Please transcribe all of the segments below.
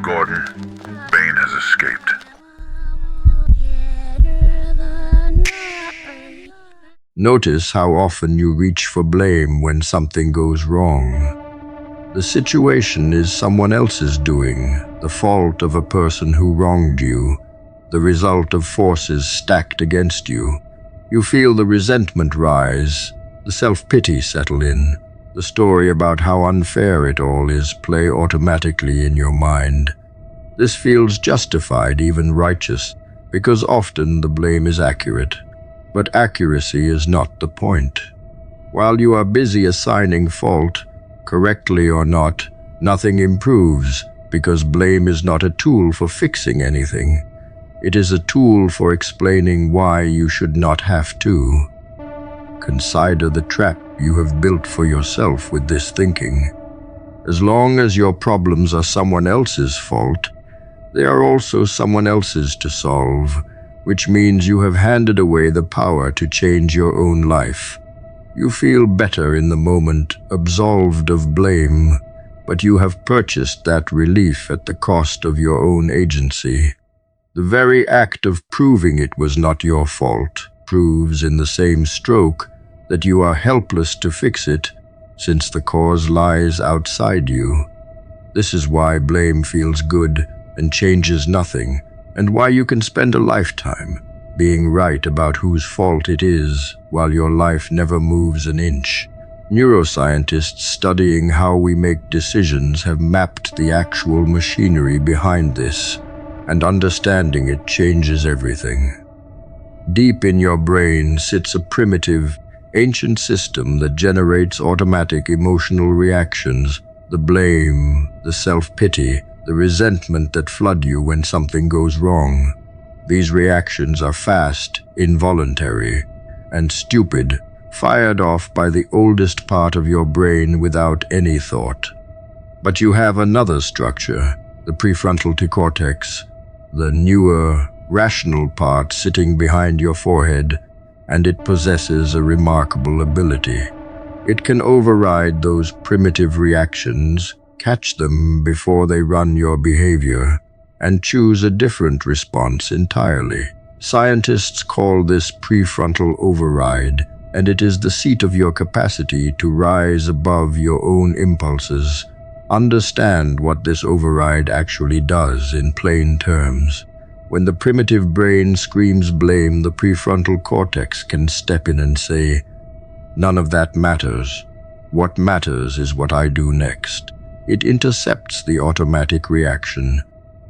Gordon, Bane has escaped. Notice how often you reach for blame when something goes wrong. The situation is someone else's doing, the fault of a person who wronged you, the result of forces stacked against you. You feel the resentment rise, the self-pity settle in. The story about how unfair it all is play automatically in your mind. This feels justified, even righteous, because often the blame is accurate. But accuracy is not the point. While you are busy assigning fault, correctly or not, nothing improves, because blame is not a tool for fixing anything. It is a tool for explaining why you should not have to. Consider the trap you have built for yourself with this thinking. As long as your problems are someone else's fault, they are also someone else's to solve, which means you have handed away the power to change your own life. You feel better in the moment, absolved of blame, but you have purchased that relief at the cost of your own agency. The very act of proving it was not your fault proves in the same stroke that you are helpless to fix it, since the cause lies outside you. This is why blame feels good and changes nothing, and why you can spend a lifetime being right about whose fault it is, while your life never moves an inch. Neuroscientists studying how we make decisions have mapped the actual machinery behind this, and understanding it changes everything. Deep in your brain sits a primitive, ancient system that generates automatic emotional reactions, the blame, the self-pity, the resentment that flood you when something goes wrong. These reactions are fast, involuntary, and stupid, fired off by the oldest part of your brain without any thought. But you have another structure, the prefrontal cortex, the newer, rational part sitting behind your forehead, and it possesses a remarkable ability. It can override those primitive reactions, catch them before they run your behavior, and choose a different response entirely. Scientists call this prefrontal override, and it is the seat of your capacity to rise above your own impulses. Understand what this override actually does in plain terms. When the primitive brain screams blame, the prefrontal cortex can step in and say, "None of that matters. What matters is what I do next." It intercepts the automatic reaction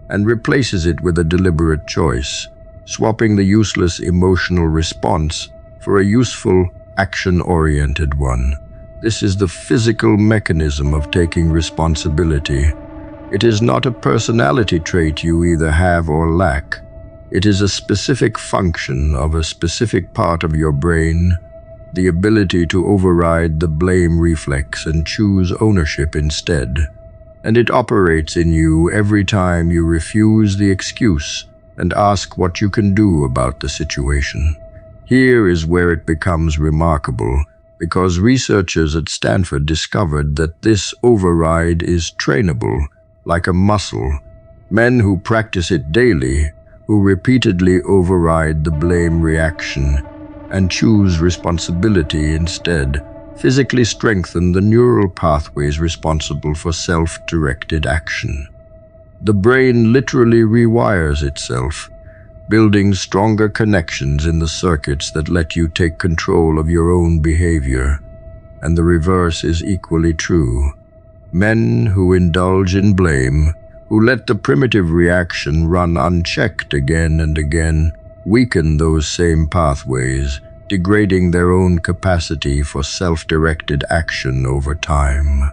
and replaces it with a deliberate choice, swapping the useless emotional response for a useful, action-oriented one. This is the physical mechanism of taking responsibility. It is not a personality trait you either have or lack. It is a specific function of a specific part of your brain, the ability to override the blame reflex and choose ownership instead. And it operates in you every time you refuse the excuse and ask what you can do about the situation. Here is where it becomes remarkable, because researchers at Stanford discovered that this override is trainable, like a muscle. Men who practice it daily, who repeatedly override the blame reaction and choose responsibility instead, physically strengthen the neural pathways responsible for self-directed action. The brain literally rewires itself, building stronger connections in the circuits that let you take control of your own behavior. And the reverse is equally true. Men who indulge in blame, who let the primitive reaction run unchecked again and again, weaken those same pathways, degrading their own capacity for self-directed action over time.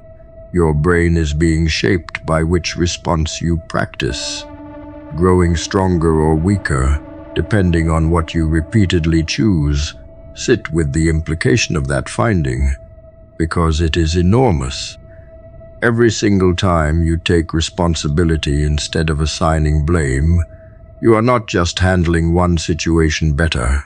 Your brain is being shaped by which response you practice, growing stronger or weaker, depending on what you repeatedly choose. Sit with the implication of that finding, because it is enormous. Every single time you take responsibility instead of assigning blame, you are not just handling one situation better.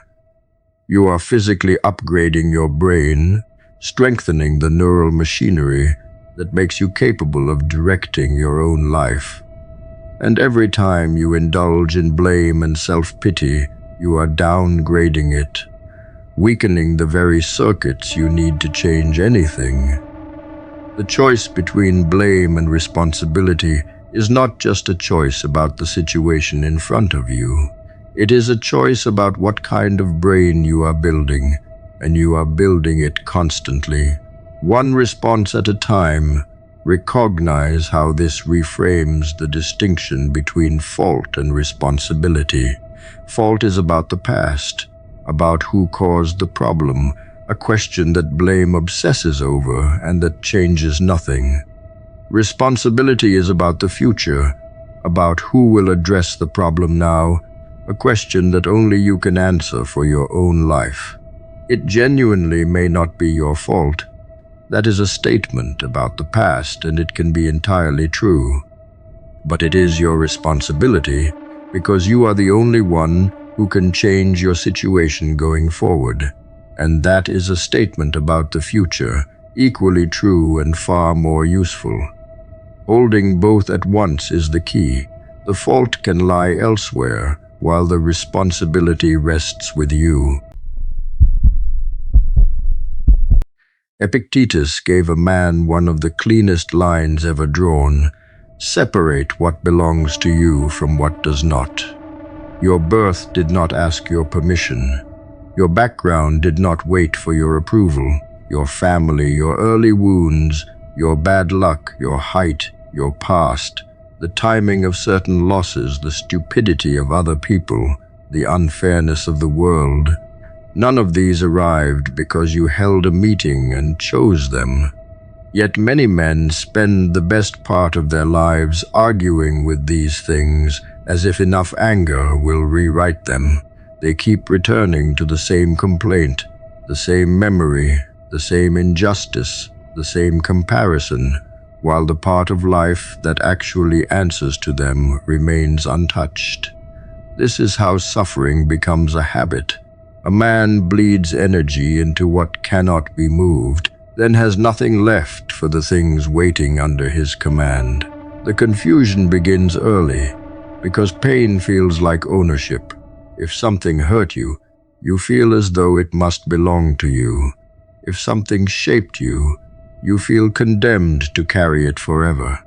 You are physically upgrading your brain, strengthening the neural machinery that makes you capable of directing your own life. And every time you indulge in blame and self-pity, you are downgrading it, weakening the very circuits you need to change anything. The choice between blame and responsibility is not just a choice about the situation in front of you. It is a choice about what kind of brain you are building, and you are building it constantly. One response at a time. Recognize how this reframes the distinction between fault and responsibility. Fault is about the past, about who caused the problem, a question that blame obsesses over and that changes nothing. Responsibility is about the future, about who will address the problem now, a question that only you can answer for your own life. It genuinely may not be your fault. That is a statement about the past, and it can be entirely true. But it is your responsibility, because you are the only one who can change your situation going forward. And that is a statement about the future, equally true and far more useful. Holding both at once is the key. The fault can lie elsewhere, while the responsibility rests with you. Epictetus gave a man one of the cleanest lines ever drawn: "Separate what belongs to you from what does not." Your birth did not ask your permission. Your background did not wait for your approval. Your family, your early wounds, your bad luck, your height, your past, the timing of certain losses, the stupidity of other people, the unfairness of the world. None of these arrived because you held a meeting and chose them. Yet many men spend the best part of their lives arguing with these things, as if enough anger will rewrite them. They keep returning to the same complaint, the same memory, the same injustice, the same comparison, while the part of life that actually answers to them remains untouched. This is how suffering becomes a habit. A man bleeds energy into what cannot be moved, then has nothing left for the things waiting under his command. The confusion begins early, because pain feels like ownership. If something hurt you, you feel as though it must belong to you. If something shaped you, you feel condemned to carry it forever.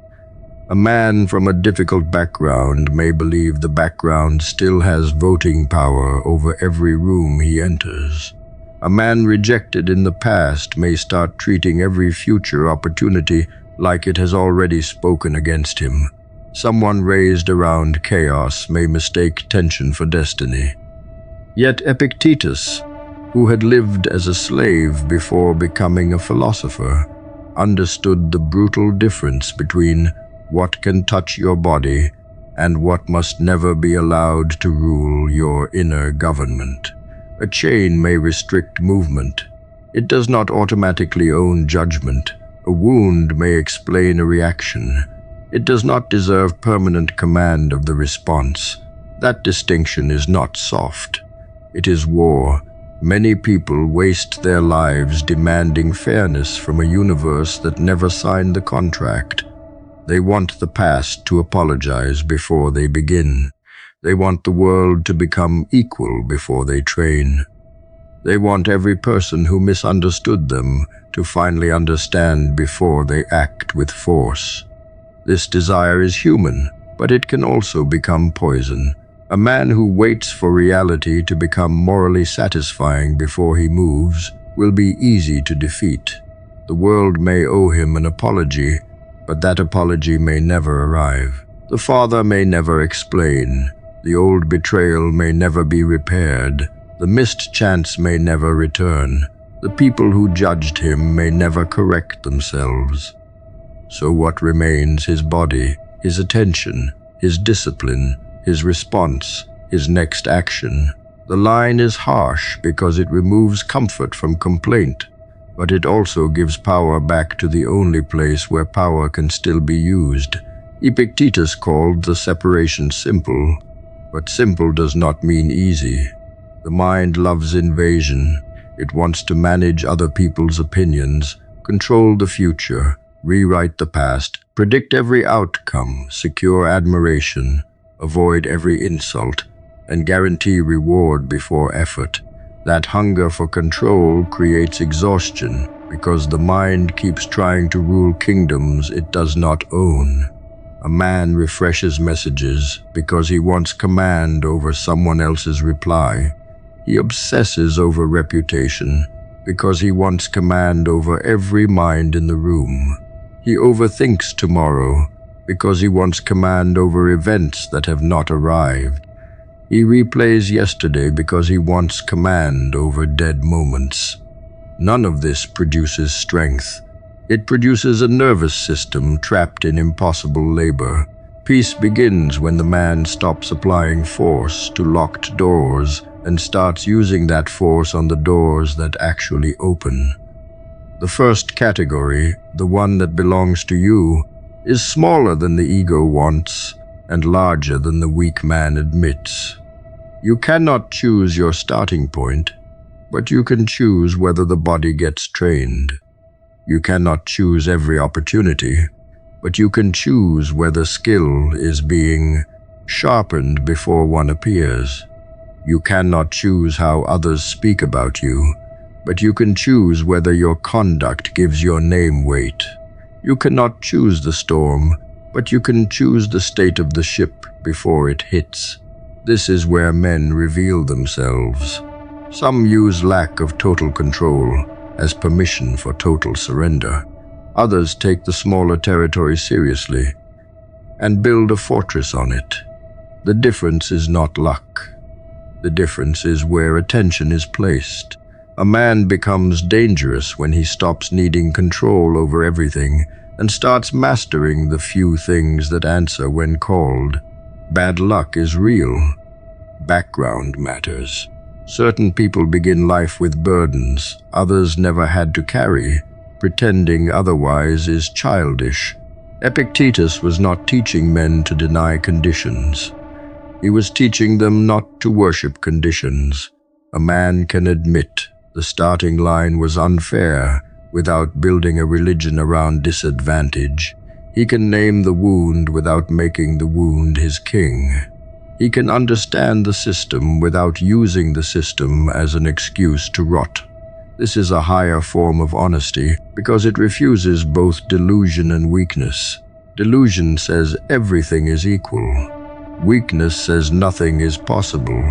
A man from a difficult background may believe the background still has voting power over every room he enters. A man rejected in the past may start treating every future opportunity like it has already spoken against him. Someone raised around chaos may mistake tension for destiny. Yet Epictetus, who had lived as a slave before becoming a philosopher, understood the brutal difference between what can touch your body and what must never be allowed to rule your inner government. A chain may restrict movement. It does not automatically own judgment. A wound may explain a reaction. It does not deserve permanent command of the response. That distinction is not soft. It is war. Many people waste their lives demanding fairness from a universe that never signed the contract. They want the past to apologize before they begin. They want the world to become equal before they train. They want every person who misunderstood them to finally understand before they act with force. This desire is human, but it can also become poison. A man who waits for reality to become morally satisfying before he moves will be easy to defeat. The world may owe him an apology, but that apology may never arrive. The father may never explain. The old betrayal may never be repaired. The missed chance may never return. The people who judged him may never correct themselves. So what remains? His body, his attention, his discipline, his response, his next action. The line is harsh because it removes comfort from complaint, but it also gives power back to the only place where power can still be used. Epictetus called the separation simple, but simple does not mean easy. The mind loves invasion. It wants to manage other people's opinions, control the future, rewrite the past, predict every outcome, secure admiration, avoid every insult, and guarantee reward before effort. That hunger for control creates exhaustion because the mind keeps trying to rule kingdoms it does not own. A man refreshes messages because he wants command over someone else's reply. He obsesses over reputation because he wants command over every mind in the room. He overthinks tomorrow because he wants command over events that have not arrived. He replays yesterday because he wants command over dead moments. None of this produces strength. It produces a nervous system trapped in impossible labor. Peace begins when the man stops applying force to locked doors and starts using that force on the doors that actually open. The first category, the one that belongs to you, is smaller than the ego wants and larger than the weak man admits. You cannot choose your starting point, but you can choose whether the body gets trained. You cannot choose every opportunity, but you can choose whether skill is being sharpened before one appears. You cannot choose how others speak about you, but you can choose whether your conduct gives your name weight. You cannot choose the storm, but you can choose the state of the ship before it hits. This is where men reveal themselves. Some use lack of total control as permission for total surrender. Others take the smaller territory seriously and build a fortress on it. The difference is not luck. The difference is where attention is placed. A man becomes dangerous when he stops needing control over everything and starts mastering the few things that answer when called. Bad luck is real. Background matters. Certain people begin life with burdens others never had to carry. Pretending otherwise is childish. Epictetus was not teaching men to deny conditions. He was teaching them not to worship conditions. A man can admit the starting line was unfair without building a religion around disadvantage. He can name the wound without making the wound his king. He can understand the system without using the system as an excuse to rot. This is a higher form of honesty because it refuses both delusion and weakness. Delusion says everything is equal. Weakness says nothing is possible.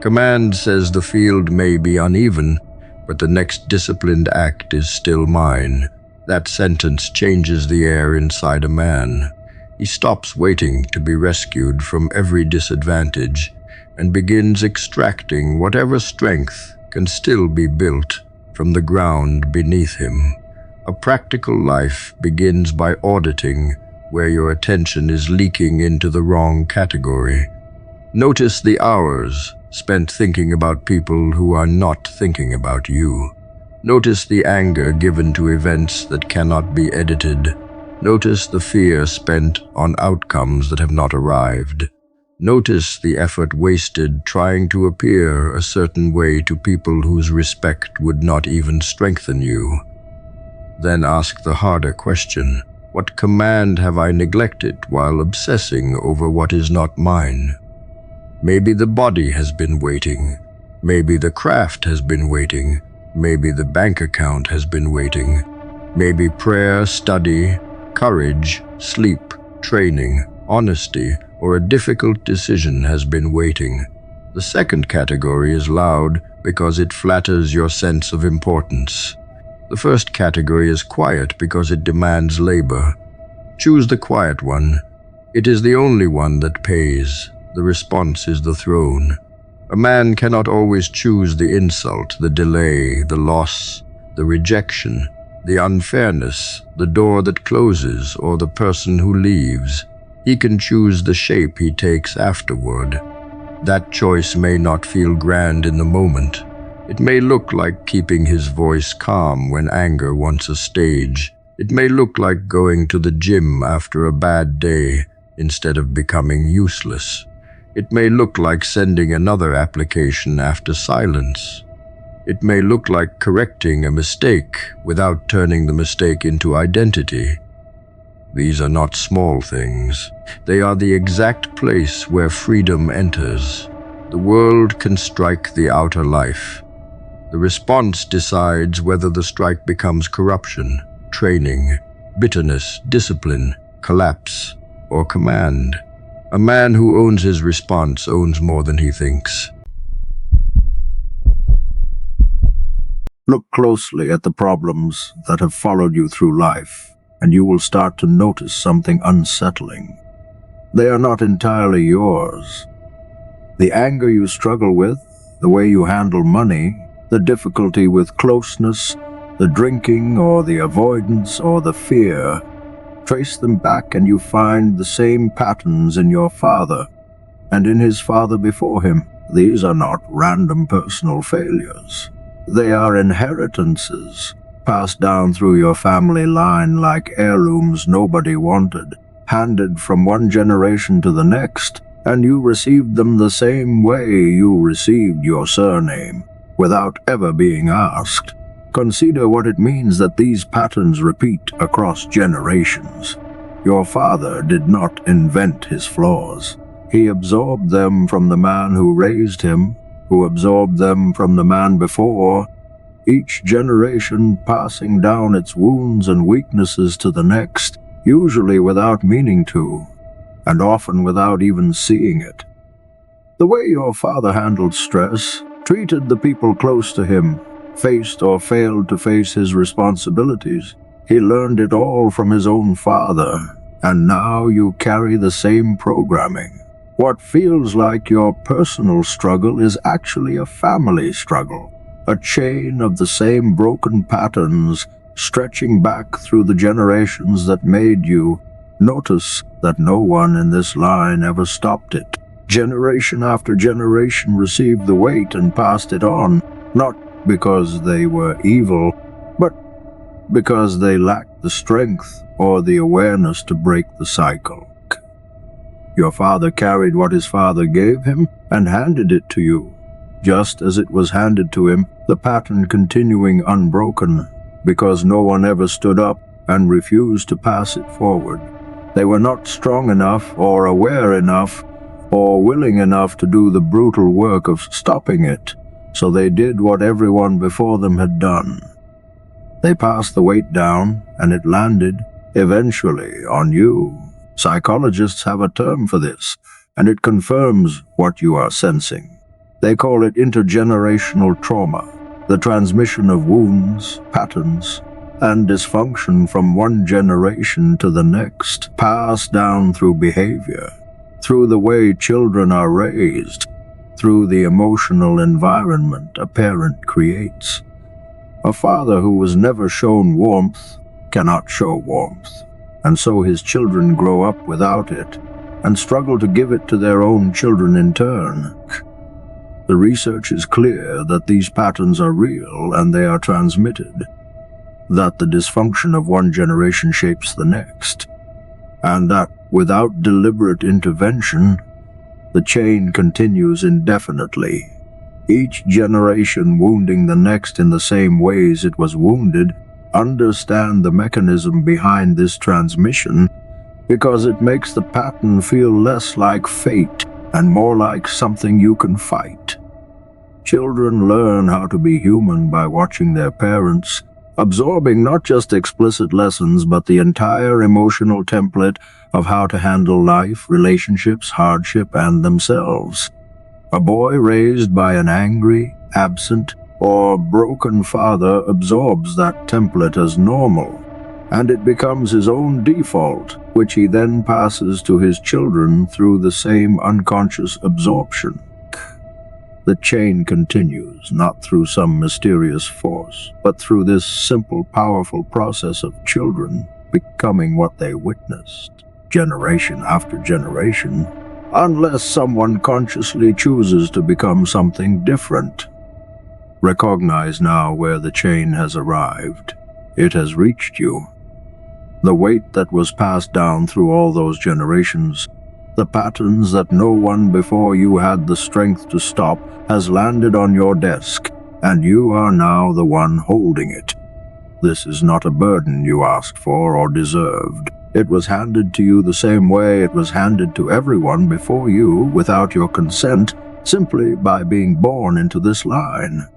Command says the field may be uneven, but the next disciplined act is still mine. That sentence changes the air inside a man. He stops waiting to be rescued from every disadvantage and begins extracting whatever strength can still be built from the ground beneath him. A practical life begins by auditing where your attention is leaking into the wrong category. Notice the hours spent thinking about people who are not thinking about you. Notice the anger given to events that cannot be edited. Notice the fear spent on outcomes that have not arrived. Notice the effort wasted trying to appear a certain way to people whose respect would not even strengthen you. Then ask the harder question: what command have I neglected while obsessing over what is not mine? Maybe the body has been waiting. Maybe the craft has been waiting. Maybe the bank account has been waiting. Maybe prayer, study, courage, sleep, training, honesty, or a difficult decision has been waiting. The second category is loud because it flatters your sense of importance. The first category is quiet because it demands labor. Choose the quiet one. It is the only one that pays. The response is the throne. A man cannot always choose the insult, the delay, the loss, the rejection, the unfairness, the door that closes, or the person who leaves. He can choose the shape he takes afterward. That choice may not feel grand in the moment. It may look like keeping his voice calm when anger wants a stage. It may look like going to the gym after a bad day instead of becoming useless. It may look like sending another application after silence. It may look like correcting a mistake without turning the mistake into identity. These are not small things. They are the exact place where freedom enters. The world can strike the outer life. The response decides whether the strike becomes corruption, training, bitterness, discipline, collapse, or command. A man who owns his response owns more than he thinks. Look closely at the problems that have followed you through life, and you will start to notice something unsettling. They are not entirely yours. The anger you struggle with, the way you handle money, the difficulty with closeness, the drinking or the avoidance or the fear, trace them back and you find the same patterns in your father and in his father before him. These are not random personal failures. They are inheritances, passed down through your family line like heirlooms nobody wanted, handed from one generation to the next, and you received them the same way you received your surname, without ever being asked. Consider what it means that these patterns repeat across generations. Your father did not invent his flaws. He absorbed them from the man who raised him, who absorbed them from the man before, each generation passing down its wounds and weaknesses to the next, usually without meaning to, and often without even seeing it. The way your father handled stress, treated the people close to him, faced or failed to face his responsibilities, he learned it all from his own father, and now you carry the same programming. What feels like your personal struggle is actually a family struggle, a chain of the same broken patterns stretching back through the generations that made you. Notice that no one in this line ever stopped it. Generation after generation received the weight and passed it on, not because they were evil, but because they lacked the strength or the awareness to break the cycle. Your father carried what his father gave him and handed it to you, just as it was handed to him, the pattern continuing unbroken, because no one ever stood up and refused to pass it forward. They were not strong enough or aware enough or willing enough to do the brutal work of stopping it, so they did what everyone before them had done. They passed the weight down, and it landed, eventually, on you. Psychologists have a term for this, and it confirms what you are sensing. They call it intergenerational trauma, the transmission of wounds, patterns, and dysfunction from one generation to the next, passed down through behavior, through the way children are raised, through the emotional environment a parent creates. A father who was never shown warmth cannot show warmth, and so his children grow up without it and struggle to give it to their own children in turn. The research is clear that these patterns are real and they are transmitted, that the dysfunction of one generation shapes the next, and that without deliberate intervention, the chain continues indefinitely, each generation wounding the next in the same ways it was wounded. Understand the mechanism behind this transmission, because it makes the pattern feel less like fate and more like something you can fight. Children learn how to be human by watching their parents, absorbing not just explicit lessons but the entire emotional template of how to handle life, relationships, hardship, and themselves. A boy raised by an angry, absent, or broken father absorbs that template as normal, and it becomes his own default, which he then passes to his children through the same unconscious absorption. The chain continues, not through some mysterious force, but through this simple, powerful process of children becoming what they witnessed, generation after generation, unless someone consciously chooses to become something different. Recognize now where the chain has arrived. It has reached you. The weight that was passed down through all those generations, the patterns that no one before you had the strength to stop, has landed on your desk, and you are now the one holding it. This is not a burden you asked for or deserved. It was handed to you the same way it was handed to everyone before you without your consent, simply by being born into this line.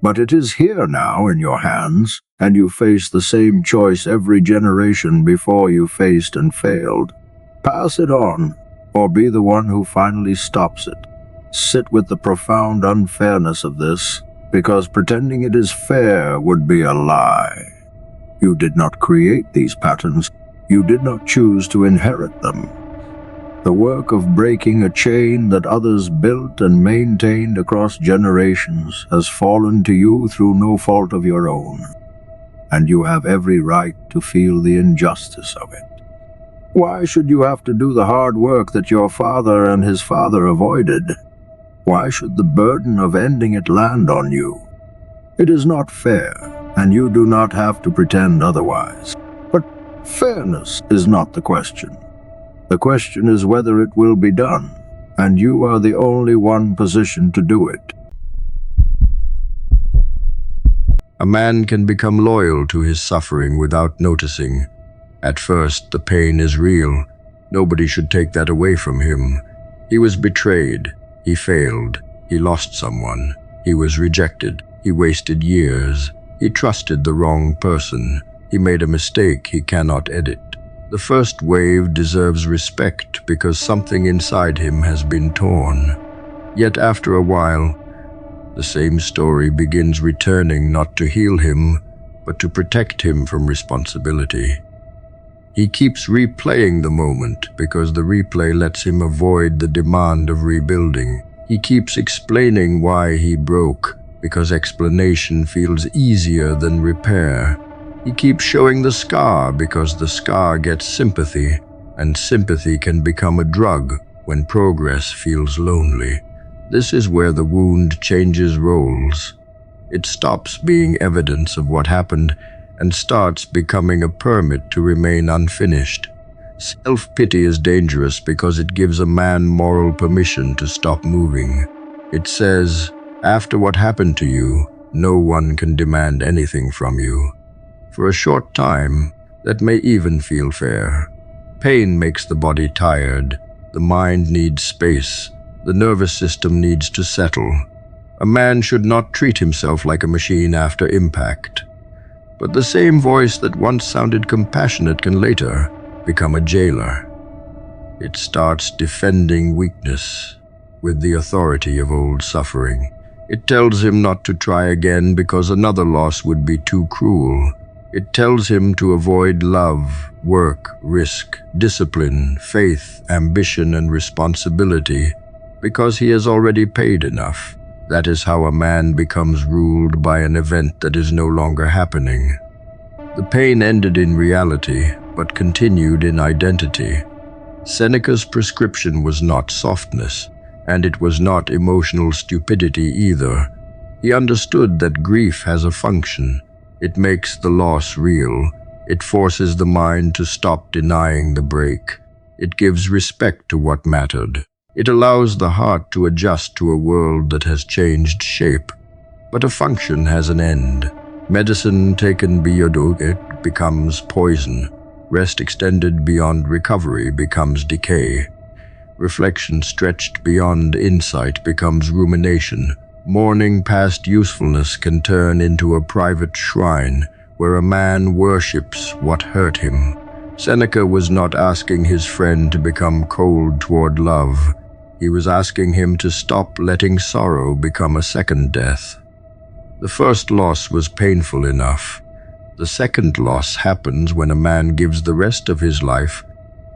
But it is here now in your hands, and you face the same choice every generation before you faced and failed. Pass it on, or be the one who finally stops it. Sit with the profound unfairness of this, because pretending it is fair would be a lie. You did not create these patterns. You did not choose to inherit them. The work of breaking a chain that others built and maintained across generations has fallen to you through no fault of your own, and you have every right to feel the injustice of it. Why should you have to do the hard work that your father and his father avoided? Why should the burden of ending it land on you? It is not fair, and you do not have to pretend otherwise. But fairness is not the question. The question is whether it will be done, and you are the only one positioned to do it. A man can become loyal to his suffering without noticing. At first, the pain is real. Nobody should take that away from him. He was betrayed. He failed. He lost someone. He was rejected. He wasted years. He trusted the wrong person. He made a mistake he cannot edit. The first wave deserves respect because something inside him has been torn. Yet after a while, the same story begins returning not to heal him, but to protect him from responsibility. He keeps replaying the moment because the replay lets him avoid the demand of rebuilding. He keeps explaining why he broke because explanation feels easier than repair. He keeps showing the scar because the scar gets sympathy, and sympathy can become a drug when progress feels lonely. This is where the wound changes roles. It stops being evidence of what happened and starts becoming a permit to remain unfinished. Self-pity is dangerous because it gives a man moral permission to stop moving. It says, after what happened to you, no one can demand anything from you. For a short time, that may even feel fair. Pain makes the body tired. The mind needs space. The nervous system needs to settle. A man should not treat himself like a machine after impact. But the same voice that once sounded compassionate can later become a jailer. It starts defending weakness with the authority of old suffering. It tells him not to try again because another loss would be too cruel. It tells him to avoid love, work, risk, discipline, faith, ambition, and responsibility because he has already paid enough. That is how a man becomes ruled by an event that is no longer happening. The pain ended in reality, but continued in identity. Seneca's prescription was not softness, and it was not emotional stupidity either. He understood that grief has a function. It makes the loss real. It forces the mind to stop denying the break. It gives respect to what mattered. It allows the heart to adjust to a world that has changed shape. But a function has an end. Medicine taken beyond it becomes poison. Rest extended beyond recovery becomes decay. Reflection stretched beyond insight becomes rumination. Mourning past usefulness can turn into a private shrine where a man worships what hurt him. Seneca was not asking his friend to become cold toward love. He was asking him to stop letting sorrow become a second death. The first loss was painful enough. The second loss happens when a man gives the rest of his life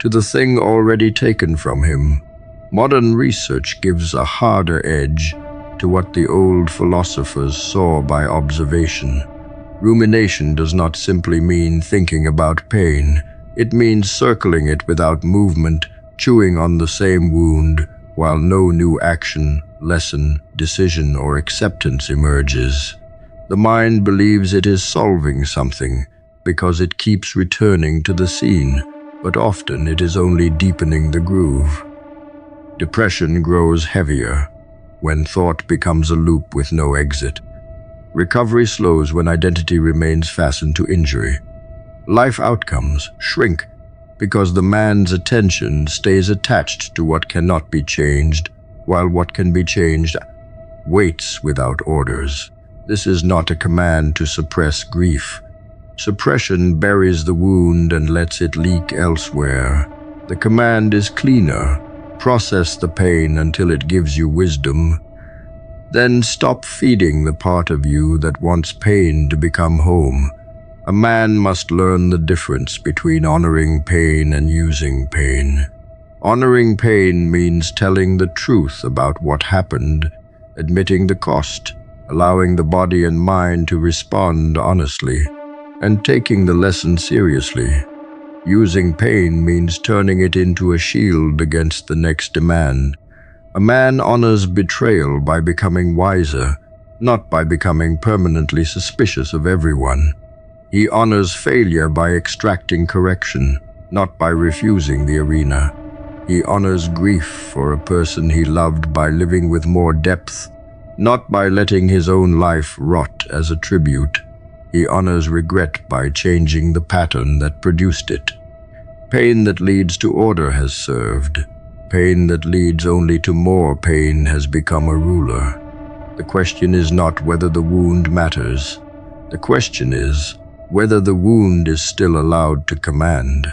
to the thing already taken from him. Modern research gives a harder edge to what the old philosophers saw by observation. Rumination does not simply mean thinking about pain. It means circling it without movement, chewing on the same wound, while no new action, lesson, decision, or acceptance emerges. The mind believes it is solving something because it keeps returning to the scene, but often it is only deepening the groove. Depression grows heavier when thought becomes a loop with no exit. Recovery slows when identity remains fastened to injury. Life outcomes shrink because the man's attention stays attached to what cannot be changed, while what can be changed waits without orders. This is not a command to suppress grief. Suppression buries the wound and lets it leak elsewhere. The command is cleaner. Process the pain until it gives you wisdom. Then stop feeding the part of you that wants pain to become home. A man must learn the difference between honoring pain and using pain. Honoring pain means telling the truth about what happened, admitting the cost, allowing the body and mind to respond honestly, and taking the lesson seriously. Using pain means turning it into a shield against the next demand. A man honors betrayal by becoming wiser, not by becoming permanently suspicious of everyone. He honors failure by extracting correction, not by refusing the arena. He honors grief for a person he loved by living with more depth, not by letting his own life rot as a tribute. He honors regret by changing the pattern that produced it. Pain that leads to order has served. Pain that leads only to more pain has become a ruler. The question is not whether the wound matters. The question is whether the wound is still allowed to command.